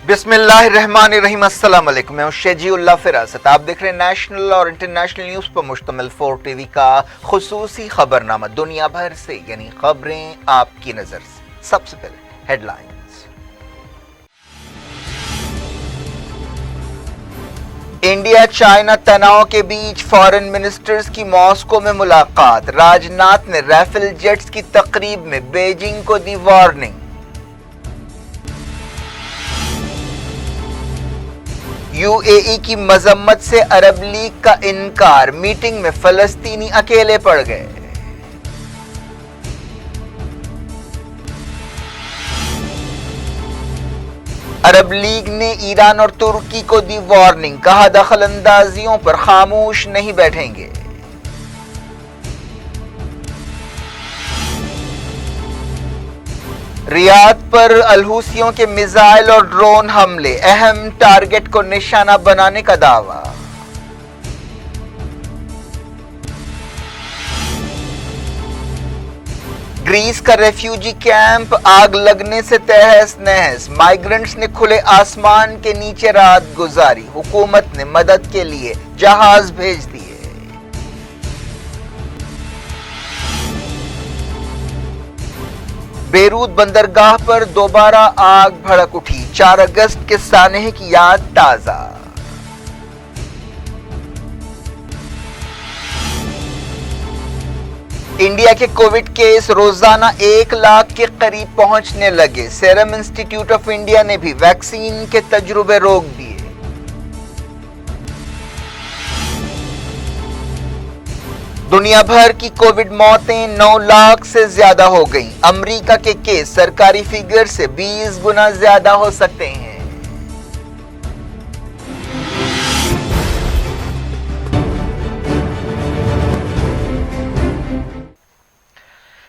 बिस्मिल्लाहिर्रहमानिर्रहीम। अस्सलाम वालेकुम। मैं हूं शेजीउल्लाह फिरासत। आप देख रहे हैं नेशनल और इंटरनेशनल न्यूज पर मुश्तमिल 4 टीवी का खुसूसी खबरनामा। दुनिया भर से यानी खबरें आपकी नजर से। सबसे पहले हेडलाइंस। इंडिया चाइना तनाव के बीच फॉरेन मिनिस्टर्स की मॉस्को में मुलाकात। राजनाथ ने राफेल जेट्स की तकरीब में बीजिंग को दी वार्निंग। यूएई की मजम्मत से अरब लीग का इनकार। मीटिंग में फलस्तीनी अकेले पड़ गए। अरब लीग ने ईरान और तुर्की को दी वार्निंग। कहा दखल अंदाजियों पर खामोश नहीं बैठेंगे। रियाद पर अलहूसियों के मिसाइल और ड्रोन हमले। अहम टारगेट को निशाना बनाने का दावा। ग्रीस का रेफ्यूजी कैंप आग लगने से तहस नहस। माइग्रेंट्स ने खुले आसमान के नीचे रात गुजारी। हुकूमत ने मदद के लिए जहाज भेज दिए। बेरूत बंदरगाह पर दोबारा आग भड़क उठी। 4 अगस्त के सानहे की याद ताजा। इंडिया के कोविड केस रोजाना 1 लाख के करीब पहुंचने लगे। सीरम इंस्टीट्यूट ऑफ इंडिया ने भी वैक्सीन के तजुर्बे रोक दिए। दुनिया भर की कोविड मौतें 9 लाख से ज्यादा हो गईं। अमेरिका के केस सरकारी फिगर से 20 गुना ज्यादा हो सकते हैं।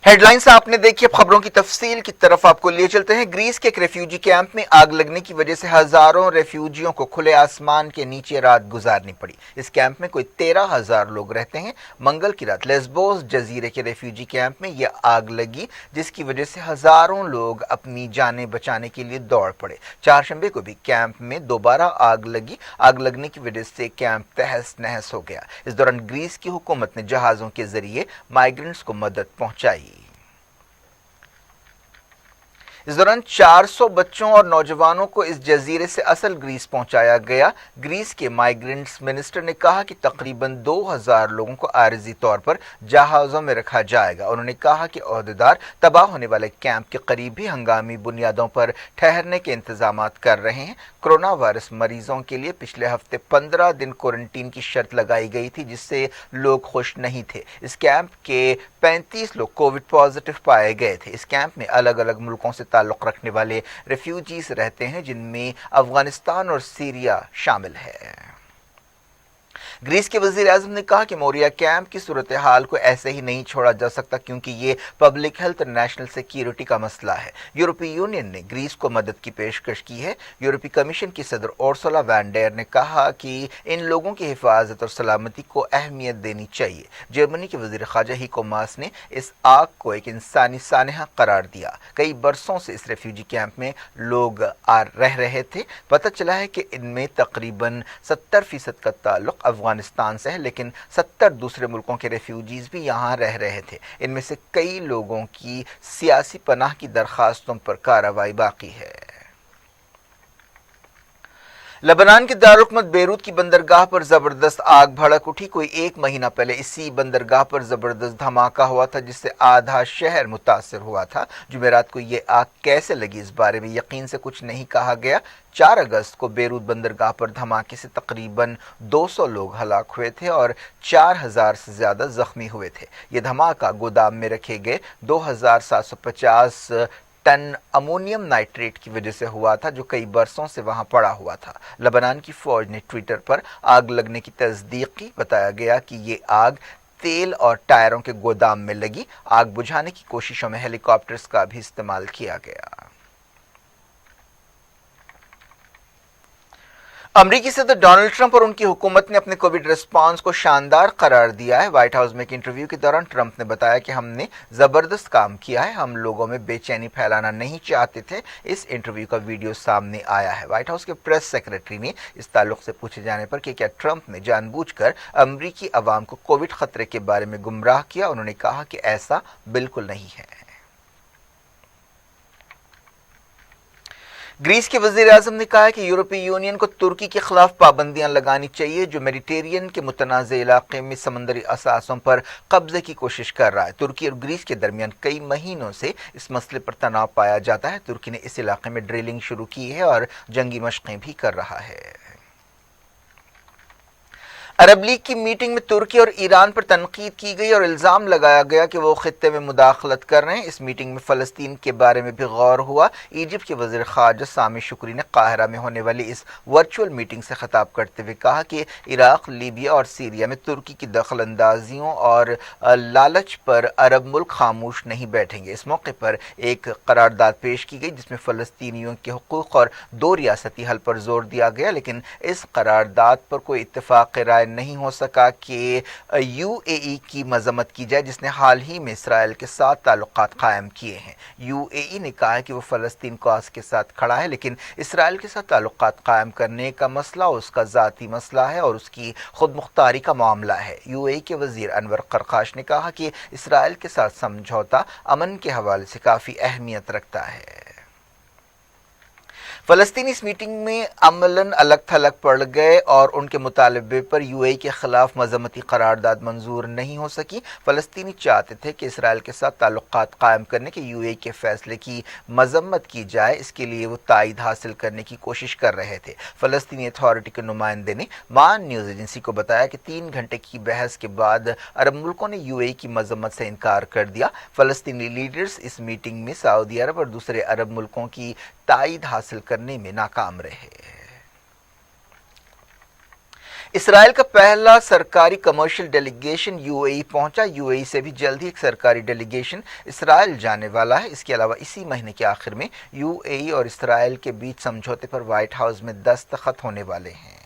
हेडलाइंस आपने देखी। अब खबरों की तफसील की तरफ आपको लिए चलते हैं। ग्रीस के एक रेफ्यूजी कैंप में आग लगने की वजह से हजारों रेफ्यूजियों को खुले आसमान के नीचे रात गुजारनी पड़ी। इस कैंप में कोई 13,000 लोग रहते हैं। मंगल की रात लेस्बोस जजीरे के रेफ्यूजी कैंप में यह आग लगी, जिसकी वजह से हजारों लोग अपनी जानें बचाने के लिए दौड़ पड़े। चारशंबे को भी कैंप में दोबारा आग लगी। आग लगने की वजह से कैंप तहस नहस हो गया। इस दौरान ग्रीस की हुकूमत ने जहाजों के जरिए माइग्रेंट्स को मदद पहुंचाई। इस दौरान 400 बच्चों और नौजवानों को इस जजीरे से असल ग्रीस पहुंचाया गया। ग्रीस के माइग्रेंट्स मिनिस्टर ने कहा कि तकरीबन 2000 लोगों को आरजी तौर पर जहाज़ों में रखा जाएगा। उन्होंने कहा कि ओहदेदार तबाह होने वाले कैंप के करीब भी हंगामी बुनियादों पर ठहरने के इंतजाम कर रहे हैं। कोरोना वायरस मरीजों के लिए पिछले हफ्ते 15 दिन क्वारंटीन की शर्त लगाई गई थी, जिससे लोग खुश नहीं थे। इस कैंप के 35 लोग कोविड पॉजिटिव पाए गए थे। इस कैंप में अलग अलग मुल्कों से ताल्लुक रखने वाले रेफ्यूजीज रहते हैं, जिनमें अफगानिस्तान और सीरिया शामिल है। ग्रीस के वजीर आजम ने कहा कि मोरिया कैंप की सूरत हाल को ऐसे ही नहीं छोड़ा जा सकता, क्योंकि ये पब्लिक हेल्थ और नेशनल सिक्योरिटी का मसला है। यूरोपीय यूनियन ने ग्रीस को मदद की पेशकश की है। यूरोपीय कमीशन की सदर उर्सुला वैन डेर ने कहा कि इन लोगों की हिफाजत और सलामती को अहमियत देनी चाहिए। जर्मनी के वजीर ख़ारजा हीको मास ने इस आग को एक इंसानी सानहा करार दिया। कई बरसों से इस रेफ्यूजी कैंप में लोग रह रहे थे। पता चला है कि इनमें तकरीबन 70% का ताल्लुक अफगानिस्तान से है, लेकिन 70 दूसरे मुल्कों के रेफ्यूजीज भी यहाँ रह रहे थे। इनमें से कई लोगों की सियासी पनाह की दरखास्तों पर कार्रवाई बाकी है। लेबनान के दारुल बेरूत की बंदरगाह पर जबरदस्त आग भड़क उठी। कोई 1 महीना पहले इसी बंदरगाह पर जबरदस्त धमाका हुआ था, जिससे आधा शहर मुतासर हुआ था। जुमेरात को ये आग कैसे लगी, इस बारे में यकीन से कुछ नहीं कहा गया। 4 अगस्त को बेरूत बंदरगाह पर धमाके से तकरीबन 200 लोग हलाक हुए थे और 4000 से ज्यादा जख्मी हुए थे। यह धमाका गोदाम में रखे गए 2750 टन अमोनियम नाइट्रेट की वजह से हुआ था, जो कई बरसों से वहां पड़ा हुआ था। लेबनान की फौज ने ट्विटर पर आग लगने की तस्दीक की। बताया गया कि ये आग तेल और टायरों के गोदाम में लगी। आग बुझाने की कोशिशों में हेलीकॉप्टर्स का भी इस्तेमाल किया गया। अमरीकी सदर डोनाल्ड ट्रंप और उनकी हुकूमत ने अपने कोविड रिस्पांस को शानदार करार दिया है। व्हाइट हाउस में एक इंटरव्यू के दौरान ट्रंप ने बताया कि हमने जबरदस्त काम किया है, हम लोगों में बेचैनी फैलाना नहीं चाहते थे। इस इंटरव्यू का वीडियो सामने आया है। व्हाइट हाउस के प्रेस सेक्रेटरी ने इस ताल्लुक से पूछे जाने पर कि क्या ट्रंप ने जानबूझकर अमरीकी अवाम को कोविड खतरे के बारे में गुमराह किया, उन्होंने कहा कि ऐसा बिल्कुल नहीं है। ग्रीस के वजीर आजम ने कहा है कि यूरोपीय यूनियन को तुर्की के खिलाफ पाबंदियां लगानी चाहिए, जो मेडिटेरियन के मुतनाज़ इलाके में समंदरी असासों पर कब्जे की कोशिश कर रहा है। तुर्की और ग्रीस के दरमियान कई महीनों से इस मसले पर तनाव पाया जाता है। तुर्की ने इस इलाके में ड्रिलिंग शुरू की है और जंगी मशक़ें भी कर रहा है। अरब लीग की मीटिंग में तुर्की और ईरान पर तनकीद की गई और इल्ज़ाम लगाया गया कि वो खित्ते में मुदाखलत कर रहे हैं। इस मीटिंग में फ़लस्तीन के बारे में भी गौर हुआ। इजिप्ट के वज़ीर ख़ारजा सामी शुक्री ने काहिरा में होने वाली इस वर्चुअल मीटिंग से खिताब करते हुए कहा कि इराक़, लीबिया और सीरिया में तुर्की की दखल अंदाजियों और लालच पर अरब मुल्क खामोश नहीं बैठेंगे। इस मौके पर एक करारदाद पेश की गई जिसमें फ़लस्तीनियों के हुकूक़ और दो रियासती हल पर जोर दिया गया, लेकिन इस करारदाद पर कोई इत्तेफ़ाक़ राय नहीं हो सका कि यूएई की मजम्मत की जाए, जिसने हाल ही में इसराइल के साथ ताल्लुकात कायम किए हैं। यूएई ने कहा है कि वो फ़लस्तीन कॉज के साथ खड़ा है, लेकिन इसराइल के साथ ताल्लुकात कायम करने का मसला उसका ज़ाती मसला है और उसकी खुद मुख्तारी का मामला है। यूएई के वज़ीर अनवर करकाश ने कहा कि इसराइल के साथ समझौता अमन के हवाले से काफ़ी अहमियत रखता है। फ़लस्तीनी इस मीटिंग में अमलन अलग थलग पड़ गए और उनके मुतालबे पर यूएई के खिलाफ मजम्मती करारदाद मंजूर नहीं हो सकी। फ़लस्तीनी चाहते थे कि इसराइल के साथ ताल्लुकात कायम करने के यूएई के फैसले की मजम्मत की जाए, इसके लिए वो तायद हासिल करने की कोशिश कर रहे थे। फ़लस्तीनी अथॉरिटी के नुमाइंदे ने मान न्यूज़ एजेंसी को बताया कि 3 घंटे की बहस के बाद अरब मुल्कों ने यूएई की मजम्मत से इनकार कर दिया। फ़लस्तीनी लीडर्स इस मीटिंग में सऊदी अरब और दूसरे अरब मुल्कों की तायद हासिल करने में नाकाम रहे। इसराइल का पहला सरकारी कमर्शियल डेलीगेशन यूएई पहुंचा। यूएई से भी जल्द ही एक सरकारी डेलीगेशन इसराइल जाने वाला है। इसके अलावा इसी महीने के आखिर में यूएई और इसराइल के बीच समझौते पर व्हाइट हाउस में दस्तखत होने वाले हैं।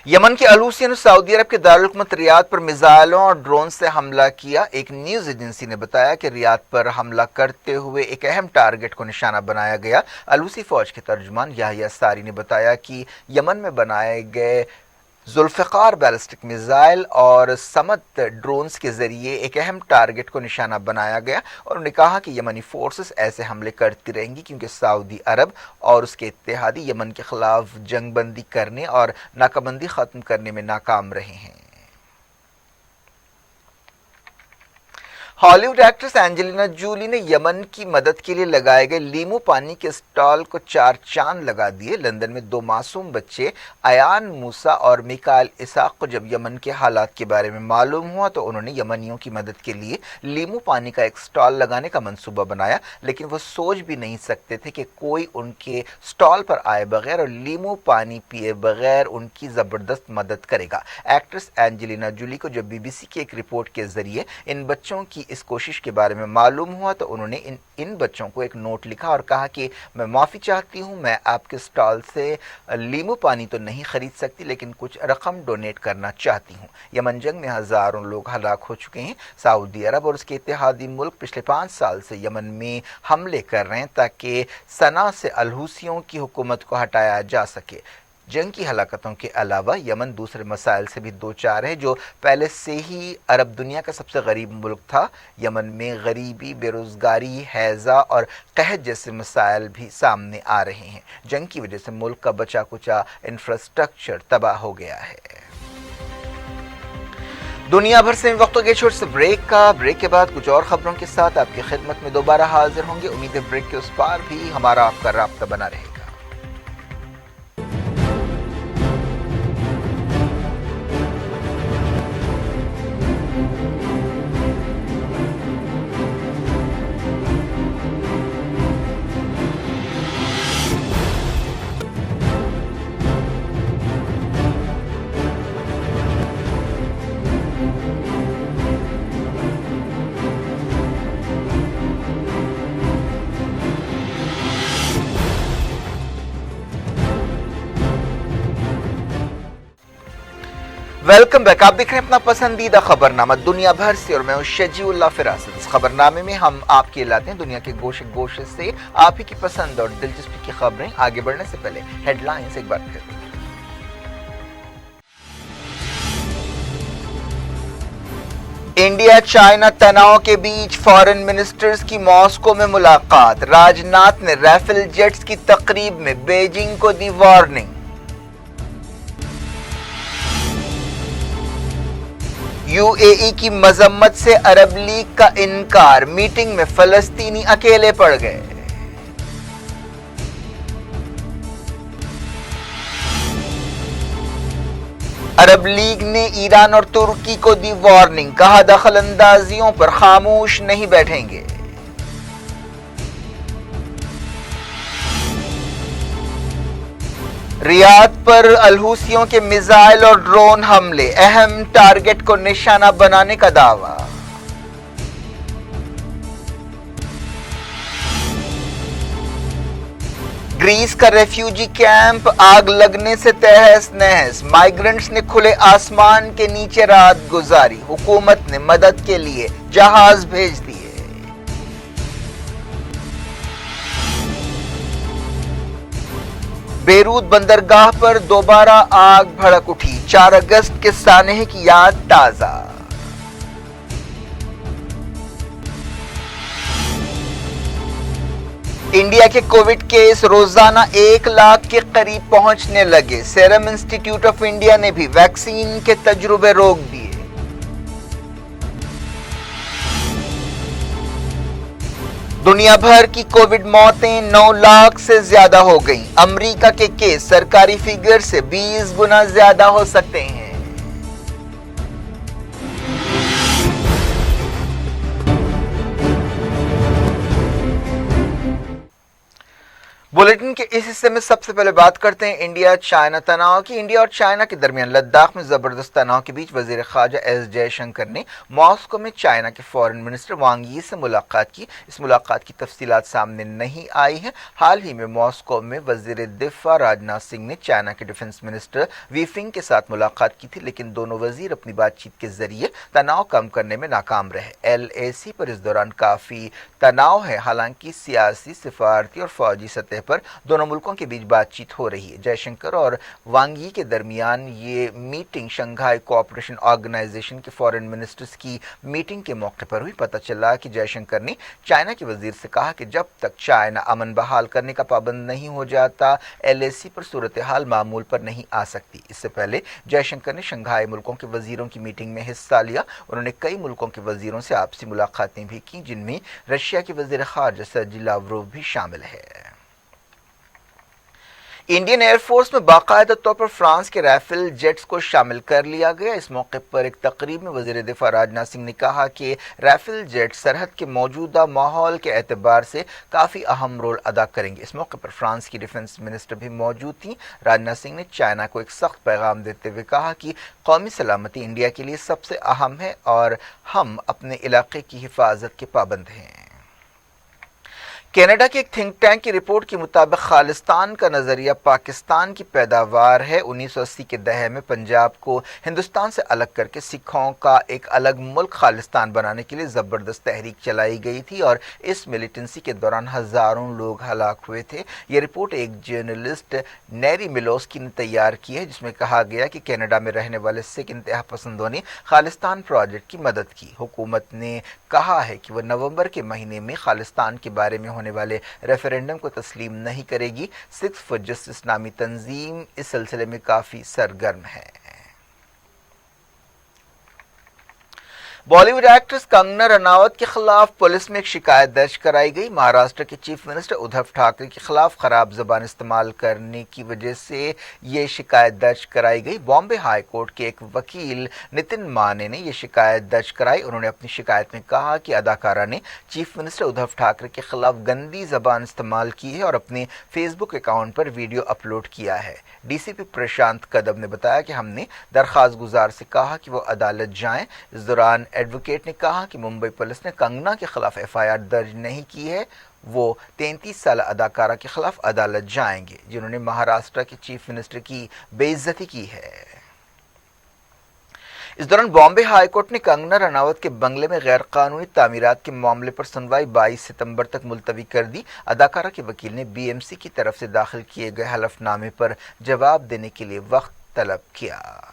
यमन के अलूसियों ने सऊदी अरब के दारुल हुकूमत रियाद पर मिसाइलों और ड्रोन से हमला किया। एक न्यूज़ एजेंसी ने बताया कि रियाद पर हमला करते हुए एक अहम टारगेट को निशाना बनाया गया। अलूसी फौज के तर्जुमान याहिया सारी ने बताया कि यमन में बनाए गए जुल्फ़िकार बैलिस्टिक मिसाइल और समद ड्रोन्स के जरिए एक अहम टारगेट को निशाना बनाया गया और उन्होंने कहा कि यमनी फोर्सेस ऐसे हमले करती रहेंगी क्योंकि सऊदी अरब और उसके इत्तेहादी यमन के खिलाफ जंगबंदी करने और नाकाबंदी ख़त्म करने में नाकाम रहे हैं। हॉलीवुड एक्ट्रेस एंजेलिना जूली ने यमन की मदद के लिए लगाए गए लीमू पानी के स्टॉल को 4 चांद लगा दिए। लंदन में 2 मासूम बच्चे अयान मूसा और मिकाइल इसाक को जब यमन के हालात के बारे में मालूम हुआ तो उन्होंने यमनियों की मदद के लिए लीमू पानी का एक स्टॉल लगाने का मंसूबा बनाया, लेकिन वो सोच भी नहीं सकते थे कि कोई उनके स्टॉल पर आए बगैर और लीमू पानी पिए बगैर उनकी ज़बरदस्त मदद करेगा। एक्ट्रेस एंजेलिना जूली को जब बीबीसी की एक रिपोर्ट के जरिए इन बच्चों की इस कोशिश के बारे में मालूम हुआ तो उन्होंने इन बच्चों को एक नोट लिखा और कहा कि मैं माफ़ी चाहती हूँ, मैं आपके स्टॉल से लीमू पानी तो नहीं खरीद सकती, लेकिन कुछ रकम डोनेट करना चाहती हूँ। यमन जंग में हज़ारों लोग हलाक हो चुके हैं। सऊदी अरब और उसके इत्तेहादी मुल्क पिछले 5 साल से यमन में हमले कर रहे हैं ताकि सना से अलहूसियों की हुकूमत को हटाया जा सके। जंग की हलाकतों के अलावा यमन दूसरे मसाइल से भी दो चार है, जो पहले से ही अरब दुनिया का सबसे गरीब मुल्क था। यमन में गरीबी, बेरोज़गारी, हैज़ा और कहत जैसे मसाइल भी सामने आ रहे हैं। जंग की वजह से मुल्क का बचा कुचा इंफ्रास्ट्रक्चर तबाह हो गया है। दुनिया भर से वक्त हो गया छोटे से ब्रेक के बाद कुछ और खबरों के साथ आपकी खिदमत में दोबारा हाजिर होंगे। उम्मीद है ब्रेक के उस पार भी हमारा आपका राब्ता बना रहेगा। Welcome back. आप देख रहे हैं अपना पसंदीदा खबरनामा दुनिया भर से और मैं हूं शजीउल्लाह फिरासत। इस खबरनामे में हम आपके लाते हैं दुनिया के गोशे गोशे से आप ही की पसंद और दिलचस्पी की खबरें। आगे बढ़ने से पहले हेडलाइंस एक बार फिर। इंडिया चाइना तनाव के बीच फॉरेन मिनिस्टर्स की मॉस्को में मुलाकात। राजनाथ ने राफेल जेट्स की तकरीब में बीजिंग को दी वार्निंग। यूएई की मजम्मत से अरब लीग का इनकार। मीटिंग में फलस्तीनी अकेले पड़ गए। अरब लीग ने ईरान और तुर्की को दी वार्निंग। कहा दखल अंदाजियों पर खामोश नहीं बैठेंगे। रियाद पर अलहूसियों के मिसाइल और ड्रोन हमले। अहम टारगेट को निशाना बनाने का दावा। ग्रीस का रेफ्यूजी कैंप आग लगने से तहस नहस। माइग्रेंट्स ने खुले आसमान के नीचे रात गुजारी। हुकूमत ने मदद के लिए जहाज भेज दिए। बेरूत बंदरगाह पर दोबारा आग भड़क उठी। 4 अगस्त के सानहे की याद ताजा। इंडिया के कोविड केस रोजाना 1 लाख के करीब पहुंचने लगे। सीरम इंस्टीट्यूट ऑफ इंडिया ने भी वैक्सीन के तजुर्बे रोक दिए। दुनिया भर की कोविड मौतें 9 लाख से ज्यादा हो गईं। अमेरिका के केस सरकारी फिगर से 20 गुना ज्यादा हो सकते हैं। बुलेटिन के इस हिस्से में सबसे पहले बात करते हैं इंडिया चाइना तनाव की। इंडिया और चाइना के दरमियान लद्दाख में जबरदस्त तनाव के बीच वजीर खारजा एस जयशंकर ने मॉस्को में चाइना के फॉरेन मिनिस्टर वांग यी से मुलाकात की। इस मुलाकात की तफसीलात सामने नहीं आई हैं। हाल ही में मॉस्को में वजीर दिफा राजनाथ सिंह ने चाइना के डिफेंस मिनिस्टर वी फिंग के साथ मुलाकात की थी, लेकिन दोनों वजीर अपनी बातचीत के जरिए तनाव कम करने में नाकाम रहे। LAC पर इस दौरान काफी तनाव है। हालांकि सियासी, सिफारती और फौजी सतह पर दोनों मुल्कों के बीच बातचीत हो रही है। जयशंकर और वांग यी के दरमियान ये मीटिंग शंघाई कोऑपरेशन ऑर्गेनाइजेशन के फॉरेन मिनिस्टर्स की मीटिंग के मौके पर हुई। पता चला कि जयशंकर ने चाइना के वजीर से कहा कि जब तक चाइना अमन बहाल करने का पाबंद नहीं हो जाता, LAC पर सूरत हाल मामूल पर नहीं आ सकती। इससे पहले जयशंकर ने शंघाई मुल्कों के वजीरों की मीटिंग में हिस्सा लिया। उन्होंने कई मुल्कों के वजीरों से आपसी मुलाकातें भी की, जिनमें रशिया के वजीर खारजा सर्जी लावरोव भी शामिल है। इंडियन एयरफोर्स में बाकायदा तौर पर फ्रांस के राफेल जेट्स को शामिल कर लिया गया। इस मौके पर एक तकरीब में वजीर दिफा राजनाथ सिंह ने कहा कि राफेल जेट सरहद के मौजूदा माहौल के एतबार से काफ़ी अहम रोल अदा करेंगे। इस मौके पर फ्रांस की डिफेंस मिनिस्टर भी मौजूद थी। राजनाथ सिंह ने चाइना को एक सख्त पैगाम देते हुए कहा कि कौमी सलामती इंडिया के लिए सबसे अहम है और हम अपने इलाके की हिफाजत के पाबंद हैं। कनाडा के एक थिंक टैंक की रिपोर्ट के मुताबिक खालिस्तान का नज़रिया पाकिस्तान की पैदावार है। 1980 के दहर में पंजाब को हिंदुस्तान से अलग करके सिखों का एक अलग मुल्क खालिस्तान बनाने के लिए ज़बरदस्त तहरीक चलाई गई थी और इस मिलिटेंसी के दौरान हज़ारों लोग हलाक हुए थे। ये रिपोर्ट एक जर्नलिस्ट नेरी मिलोस्की ने तैयार की है, जिसमें कहा गया कि कनाडा में रहने वाले सिख इंतहा पसंदों ने खालिस्तान प्रोजेक्ट की मदद की। हुकूमत ने कहा है कि वह नवंबर के महीने में खालिस्तान के बारे में होने वाले रेफरेंडम को तस्लीम नहीं करेगी। सिक्स फॉर जस्टिस नामी तंजीम इस सिलसिले में काफी सरगर्म है। बॉलीवुड एक्ट्रेस कंगना रनावत के खिलाफ पुलिस में एक शिकायत दर्ज कराई गई। महाराष्ट्र के चीफ मिनिस्टर उद्धव ठाकरे के खिलाफ खराब जबान इस्तेमाल करने की वजह से ये शिकायत दर्ज कराई गई। बॉम्बे हाई कोर्ट के एक वकील नितिन माने ने ये शिकायत दर्ज कराई। उन्होंने अपनी शिकायत में कहा कि अदाकारा ने चीफ मिनिस्टर उद्धव ठाकरे के खिलाफ गंदी जबान इस्तेमाल की है और अपने फेसबुक अकाउंट पर वीडियो अपलोड किया है। DCP प्रशांत कदम ने बताया कि हमने दरख्वास्त गुजार से कहा कि वो अदालत जाएं। इस दौरान एडवोकेट ने कहा कि मुंबई पुलिस ने कंगना के खिलाफ FIR दर्ज नहीं की है। वो 33 साल अदाकारा के खिलाफ अदालत जाएंगे, जिन्होंने महाराष्ट्र के चीफ मिनिस्टर की बेइज्जती की है। इस दौरान बॉम्बे हाई कोर्ट ने कंगना रनावत के बंगले में गैर कानूनी तामीरात के मामले पर सुनवाई 22 सितंबर तक मुलतवी कर दी। अदाकारा के वकील ने बीएमसी की तरफ से दाखिल किए गए हलफनामे पर जवाब देने के लिए वक्त तलब किया।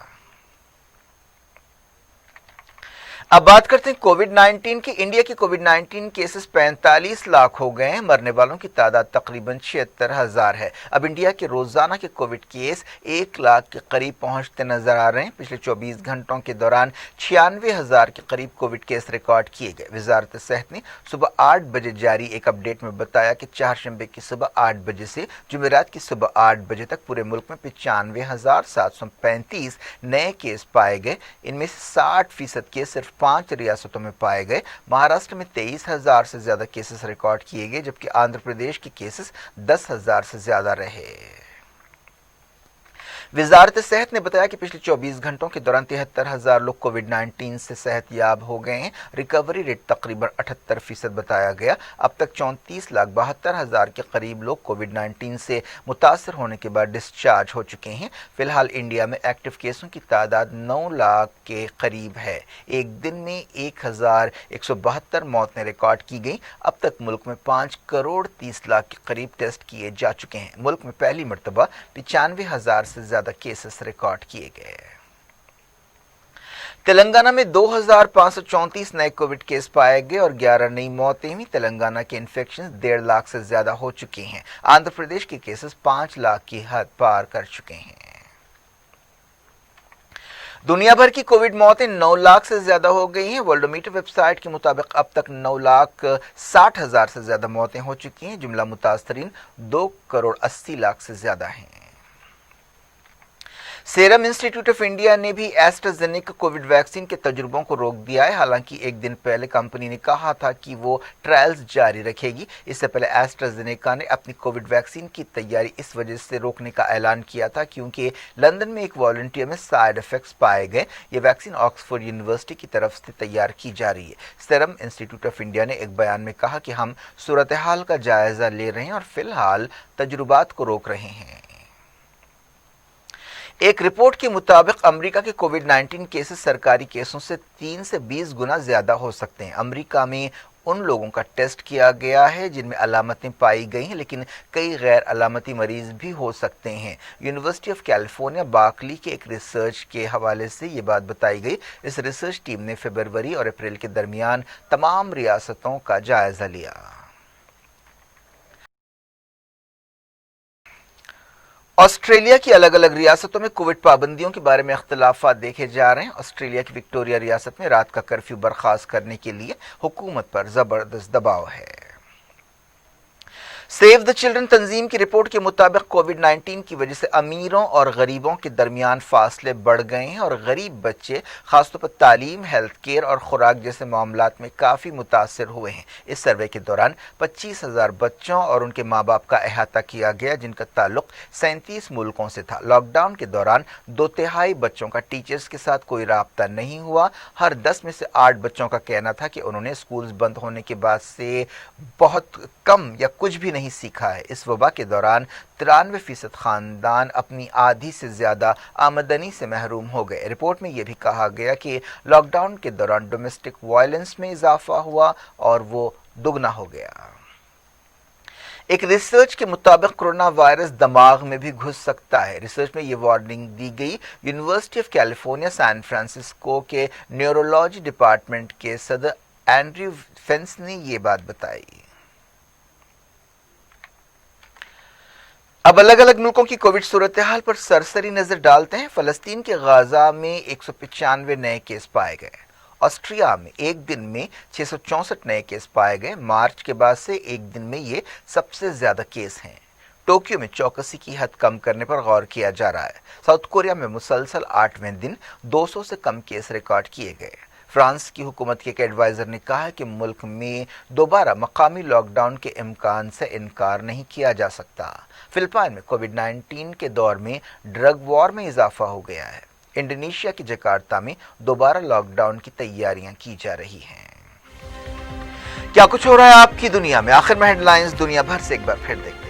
अब बात करते हैं कोविड-19 की। इंडिया के कोविड-19 केसेस 45 लाख हो गए हैं। मरने वालों की तादाद तकरीबन 76,000 है। अब इंडिया के रोजाना के कोविड केस 1 लाख के करीब पहुंचते नजर आ रहे हैं। पिछले 24 घंटों के दौरान 96,000 के करीब कोविड केस रिकॉर्ड किए गए। वजारत सेहत ने सुबह 8 बजे जारी एक अपडेट में बताया कि चारशंबे की सुबह 8 बजे से जुमेरात की सुबह 8 बजे तक पूरे मुल्क में 95,735 नए केस पाए गए। इनमें से 60% केस सिर्फ 5 रियासतों में पाए गए। महाराष्ट्र में 23,000 से ज्यादा केसेस रिकॉर्ड किए गए, जबकि आंध्र प्रदेश के केसेस 10,000 से ज्यादा रहे। वजारत सेहत ने बताया कि पिछले 24 घंटों के दौरान 73,000 लोग कोविड-19 से सेहतयाब हो गए हैं। रिकवरी रेट तकरीबन 78% बताया गया। अब तक 34,72,000 के करीब लोग कोविड-19 से मुतासर होने के बाद डिस्चार्ज हो चुके हैं। फिलहाल इंडिया में एक्टिव केसों की तादाद 9 लाख के करीब है। एक दिन में 1,172 मौतें रिकॉर्ड की गई। अब तक मुल्क में 5 करोड़ 30 लाख के करीब टेस्ट किए जा चुके हैं। मुल्क में पहली मरतबा 95,000 से ज्यादा केसेस रिकॉर्ड किए गए। तेलंगाना में 2,534 नए कोविड केस पाए गए और 11 नई मौतें हुई। तेलंगाना के इन्फेक्शन 1.5 लाख से ज्यादा हो चुके हैं। आंध्र प्रदेश के केसेस 5 लाख की हद पार कर चुके हैं। दुनिया भर की कोविड मौतें 9 लाख से ज्यादा हो गई हैं। वर्ल्डोमीटर वेबसाइट के मुताबिक अब तक 9,60,000 से ज्यादा मौतें हो चुकी हैं। जुमला मुतासरीन 2 करोड़ 80 लाख से ज्यादा हैं। सीरम इंस्टीट्यूट ऑफ इंडिया ने भी एस्ट्राजेनेका कोविड वैक्सीन के तजुर्बों को रोक दिया है। हालांकि एक दिन पहले कंपनी ने कहा था कि वो ट्रायल्स जारी रखेगी। इससे पहले एस्ट्राजेनेका ने अपनी कोविड वैक्सीन की तैयारी इस वजह से रोकने का ऐलान किया था क्योंकि लंदन में एक वॉलंटियर में साइड इफेक्ट्स पाए गए। ये वैक्सीन ऑक्सफोर्ड यूनिवर्सिटी की तरफ से तैयार की जा रही है। सीरम इंस्टीट्यूट ऑफ इंडिया ने एक बयान में कहा कि हम सूरत हाल का जायजा ले रहे हैं और फिलहाल तजुर्बात को रोक रहे हैं। एक रिपोर्ट के मुताबिक अमेरिका के कोविड-19 केसेस सरकारी केसों से 3 से 20 गुना ज्यादा हो सकते हैं। अमेरिका में उन लोगों का टेस्ट किया गया है जिनमें अलामतें पाई गई हैं, लेकिन कई गैर अलामती मरीज भी हो सकते हैं। यूनिवर्सिटी ऑफ कैलिफोर्निया बार्कली के एक रिसर्च के हवाले से ये बात बताई गई। इस रिसर्च टीम ने फरवरी और अप्रैल के दरमियान तमाम रियासतों का जायजा लिया। ऑस्ट्रेलिया की अलग अलग रियासतों में कोविड पाबंदियों के बारे में अख्तिलाफात देखे जा रहे हैं। ऑस्ट्रेलिया की विक्टोरिया रियासत में रात का कर्फ्यू बर्खास्त करने के लिए हुकूमत पर जबरदस्त दबाव है। सेव द चिल्ड्रन तंजीम की रिपोर्ट के मुताबिक कोविड-19 की वजह से अमीरों और गरीबों के दरमियान फासले बढ़ गए हैं और गरीब बच्चे खासतौर पर तालीम, हेल्थ केयर और खुराक जैसे मामलात में काफ़ी मुतासर हुए हैं। इस सर्वे के दौरान 25,000 बच्चों और उनके माँ बाप का अहाता किया गया जिनका ताल्लुक 37 मुल्कों से था। लॉकडाउन के दौरान 2/3 बच्चों का टीचर्स के साथ कोई राब्ता नहीं हुआ। हर 10 में से 8 बच्चों का कहना था कि उन्होंने स्कूल्स बंद होने के बाद से बहुत कम या कुछ भी नहीं सीखा है। इस वबा के दौरान 93% खानदान अपनी आधी से ज्यादा आमदनी से महरूम हो गए। रिपोर्ट में यह भी कहा गया कि लॉकडाउन के दौरान डोमेस्टिक वायलेंस में इजाफा हुआ और वो दुगना हो गया। एक रिसर्च के मुताबिक कोरोना वायरस दिमाग में भी घुस सकता है। रिसर्च में ये वार्निंग दी गई। University of California San Francisco के न्यूरोलॉजी डिपार्टमेंट के सदर एंड्रयू फेंस ने ये बात बताई। अब अलग अलग मुल्कों की कोविड सूरत हाल पर सरसरी नजर डालते हैं। फलस्तीन के गाजा में 195 नए केस पाए गए। ऑस्ट्रिया में एक दिन में 664 नए केस पाए गए। मार्च के बाद से एक दिन में ये सबसे ज्यादा केस हैं। टोक्यो में चौकसी की हद कम करने पर गौर किया जा रहा है। साउथ कोरिया में मुसलसल 8वें दिन 200 से कम केस रिकॉर्ड किए गए। फ्रांस की हुकूमत के एक एडवाइजर ने कहा कि मुल्क में दोबारा मकामी लॉकडाउन के इम्कान से इनकार नहीं किया जा सकता। फिलिपाइन में कोविड-19 के दौर में ड्रग वॉर में इजाफा हो गया है। इंडोनेशिया की जकार्ता में दोबारा लॉकडाउन की तैयारियां की जा रही हैं। क्या कुछ हो रहा है आपकी दुनिया में? आखिर में हेडलाइंस दुनिया भर से एक बार फिर देखते हैं।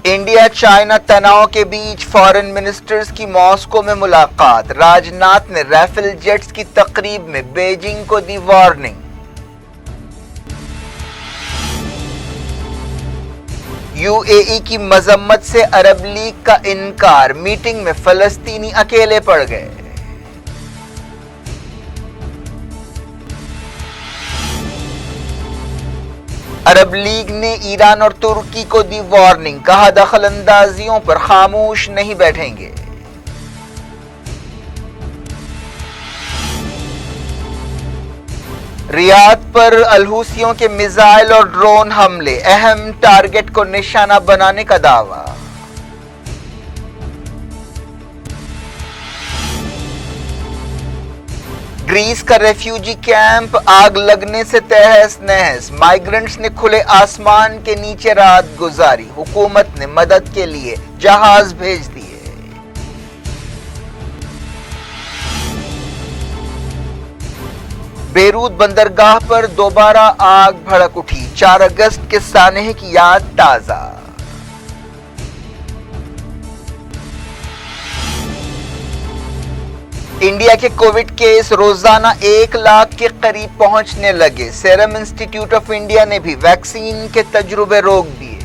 इंडिया इंडिया चाइना तनाव के बीच फॉरेन मिनिस्टर्स की मॉस्को में मुलाकात। राजनाथ ने राफेल जेट्स की तकरीब में बीजिंग को दी वार्निंग। यूएई की मजम्मत से अरब लीग का इनकार। मीटिंग में फलस्तीनी अकेले पड़ गए। अरब लीग ने ईरान और तुर्की को दी वार्निंग। कहा दखल अंदाजियों पर खामोश नहीं बैठेंगे। रियाद पर अलहूसियों के मिसाइल और ड्रोन हमले। अहम टारगेट को निशाना बनाने का दावा। ग्रीस का रेफ्यूजी कैंप आग लगने से तहस नहस। माइग्रेंट्स ने खुले आसमान के नीचे रात गुजारी। हुकूमत ने मदद के लिए जहाज भेज दिए। बेरूत बंदरगाह पर दोबारा आग भड़क उठी। 4 अगस्त के सानह की याद ताजा। इंडिया के कोविड केस रोजाना 1 लाख के करीब पहुंचने लगे। सीरम इंस्टीट्यूट ऑफ इंडिया ने भी वैक्सीन के तजुर्बे रोक दिए।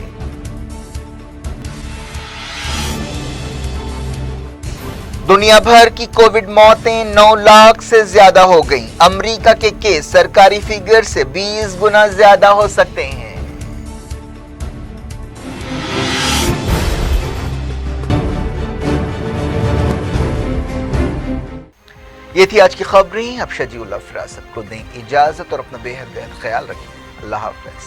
दुनिया भर की कोविड मौतें 9 लाख से ज्यादा हो गईं। अमेरिका के केस सरकारी फिगर से 20 गुना ज्यादा हो सकते हैं। ये थी आज की खबरें। अब शजीउल्लाह फिरासत को दें इजाजत और अपना बेहद ख्याल रखें। अल्लाह हाफ़िज़।